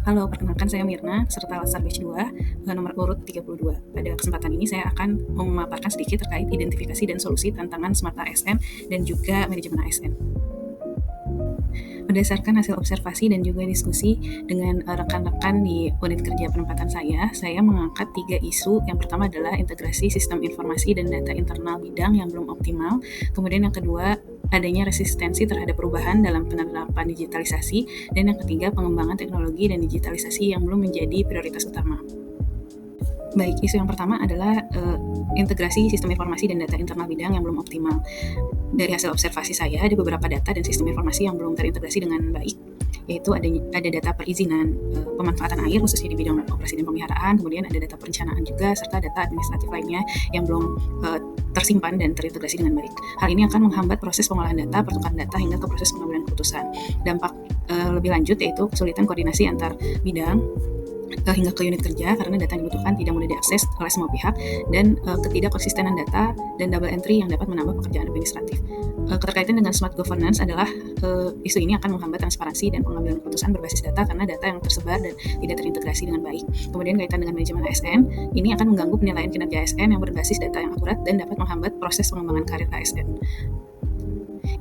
Halo, perkenalkan saya Mirna, peserta Latsar Batch 2, nomor urut 32. Pada kesempatan ini saya akan memaparkan sedikit terkait identifikasi dan solusi tantangan Smart ASN dan juga manajemen ASN. Berdasarkan hasil observasi dan juga diskusi dengan rekan-rekan di unit kerja penempatan saya mengangkat 3 isu. Yang pertama adalah integrasi sistem informasi dan data internal bidang yang belum optimal. Kemudian yang kedua, adanya resistensi terhadap perubahan dalam penerapan digitalisasi. Dan yang ketiga, pengembangan teknologi dan digitalisasi yang belum menjadi prioritas utama. Baik, isu yang pertama adalah integrasi sistem informasi dan data internal bidang yang belum optimal. Dari hasil observasi saya, ada beberapa data dan sistem informasi yang belum terintegrasi dengan baik, yaitu ada data perizinan pemanfaatan air khususnya di bidang operasi dan pemeliharaan, kemudian ada data perencanaan juga, serta data administratif lainnya yang belum tersimpan dan terintegrasi dengan baik. Hal ini akan menghambat proses pengolahan data, pertukaran data, hingga ke proses pengambilan keputusan. Dampak lebih lanjut yaitu kesulitan koordinasi antar bidang hingga ke unit kerja karena data yang dibutuhkan tidak mudah diakses oleh semua pihak, dan ketidakkonsistenan data dan double entry yang dapat menambah pekerjaan administratif. Keterkaitan dengan smart governance adalah isu ini akan menghambat transparansi dan pengambilan keputusan berbasis data karena data yang tersebar dan tidak terintegrasi dengan baik. Kemudian kaitan dengan manajemen ASN, ini akan mengganggu penilaian kinerja ASN yang berbasis data yang akurat dan dapat menghambat proses pengembangan karir ASN.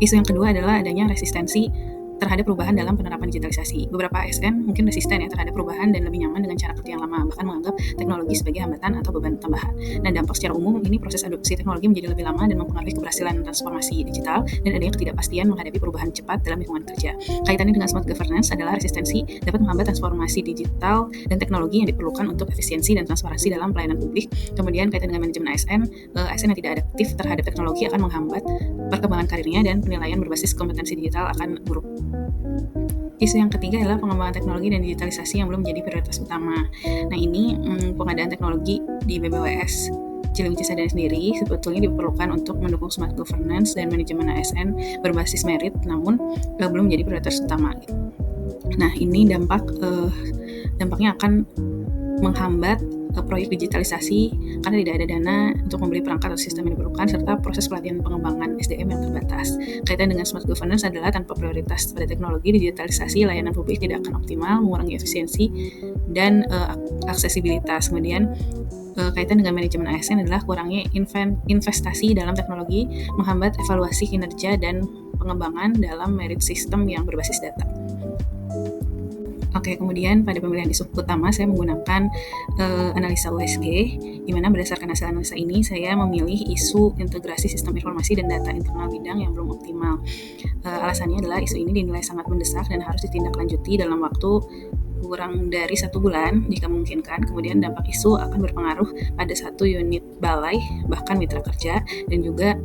Isu yang kedua adalah adanya resistensi terhadap perubahan dalam penerapan digitalisasi. Beberapa ASN mungkin resisten terhadap perubahan dan lebih nyaman dengan cara kerja yang lama, bahkan menganggap teknologi sebagai hambatan atau beban tambahan. Nah, dampak secara umum ini proses adopsi teknologi menjadi lebih lama dan mempengaruhi keberhasilan transformasi digital dan adanya ketidakpastian menghadapi perubahan cepat dalam lingkungan kerja. Kaitannya dengan smart governance adalah resistensi dapat menghambat transformasi digital dan teknologi yang diperlukan untuk efisiensi dan transparansi dalam pelayanan publik. Kemudian kaitan dengan manajemen ASN yang tidak adaptif terhadap teknologi akan menghambat perkembangan karirnya dan penilaian berbasis kompetensi digital akan buruk. Isu yang ketiga adalah pengembangan teknologi dan digitalisasi yang belum menjadi prioritas utama. Nah, ini pengadaan teknologi di BBWS Ciliwung Cisadane sendiri sebetulnya diperlukan untuk mendukung smart governance dan manajemen ASN berbasis merit, namun belum menjadi prioritas utama. Nah, ini dampaknya akan menghambat proyek digitalisasi karena tidak ada dana untuk membeli perangkat atau sistem yang diperlukan, serta proses pelatihan pengembangan SDM yang terbatas. Kaitan dengan smart governance adalah tanpa prioritas pada teknologi, digitalisasi layanan publik tidak akan optimal, mengurangi efisiensi dan aksesibilitas. Kemudian kaitan dengan manajemen ASN adalah kurangnya investasi dalam teknologi, menghambat evaluasi kinerja dan pengembangan dalam merit system yang berbasis data. Oke, kemudian pada pemilihan isu utama saya menggunakan analisa USG, di mana berdasarkan hasil analisa ini saya memilih isu integrasi sistem informasi dan data internal bidang yang belum optimal. Alasannya adalah isu ini dinilai sangat mendesak dan harus ditindaklanjuti dalam waktu kurang dari 1 bulan jika memungkinkan. Kemudian dampak isu akan berpengaruh pada 1 unit balai, bahkan mitra kerja, dan juga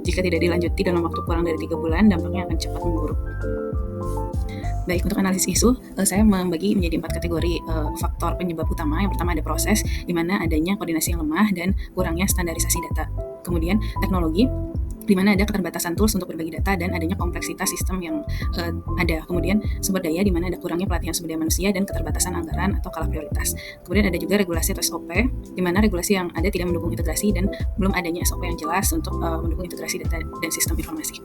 jika tidak dilanjuti dalam waktu kurang dari 3 bulan, dampaknya akan cepat memburuk. Baik, untuk analisis isu, saya membagi menjadi 4 kategori faktor penyebab utama. Yang pertama ada proses, di mana adanya koordinasi yang lemah dan kurangnya standarisasi data. Kemudian teknologi, di mana ada keterbatasan tools untuk berbagi data dan adanya kompleksitas sistem yang ada. Kemudian sumber daya, di mana ada kurangnya pelatihan sumber daya manusia dan keterbatasan anggaran atau skala prioritas. Kemudian ada juga regulasi atau SOP, di mana regulasi yang ada tidak mendukung integrasi dan belum adanya SOP yang jelas untuk mendukung integrasi data dan sistem informasi.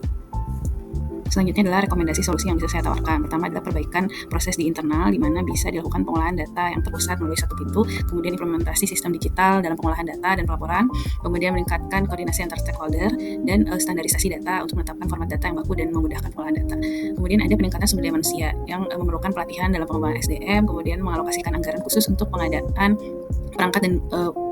Selanjutnya adalah rekomendasi solusi yang bisa saya tawarkan. Pertama adalah perbaikan proses di internal, di mana bisa dilakukan pengolahan data yang terpusat melalui 1 pintu, kemudian implementasi sistem digital dalam pengolahan data dan pelaporan, kemudian meningkatkan koordinasi antar stakeholder, dan standarisasi data untuk menetapkan format data yang baku dan memudahkan pengolahan data. Kemudian ada peningkatan sumber daya manusia yang memerlukan pelatihan dalam pengembangan SDM, kemudian mengalokasikan anggaran khusus untuk pengadaan perangkat dan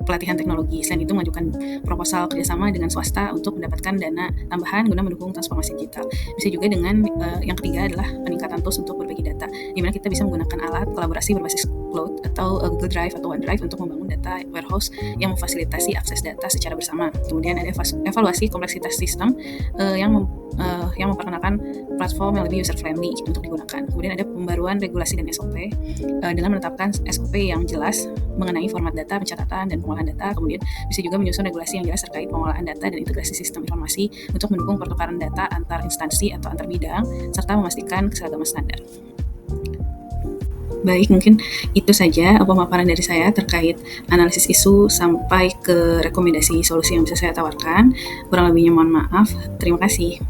pelatihan teknologi. Selain itu, mengajukan proposal kerjasama dengan swasta untuk mendapatkan dana tambahan guna mendukung transformasi digital. Bisa juga dengan yang ketiga adalah peningkatan tools untuk berbagi data, di mana kita bisa menggunakan alat kolaborasi berbasis cloud atau Google Drive atau OneDrive untuk membangun data warehouse yang memfasilitasi akses data secara bersama. Kemudian ada evaluasi kompleksitas sistem yang memperkenalkan platform yang lebih user friendly untuk digunakan. Kemudian ada pembaruan regulasi dan SOP dengan menetapkan SOP yang jelas mengenai format data, pencatatan, dan pengolahan data. Kemudian bisa juga menyusun regulasi yang jelas terkait pengolahan data dan integrasi sistem informasi untuk mendukung pertukaran data antar instansi atau antar bidang, serta memastikan keseragaman standar. Baik, mungkin itu saja pemaparan dari saya terkait analisis isu sampai ke rekomendasi solusi yang bisa saya tawarkan. Kurang lebihnya mohon maaf. Terima kasih.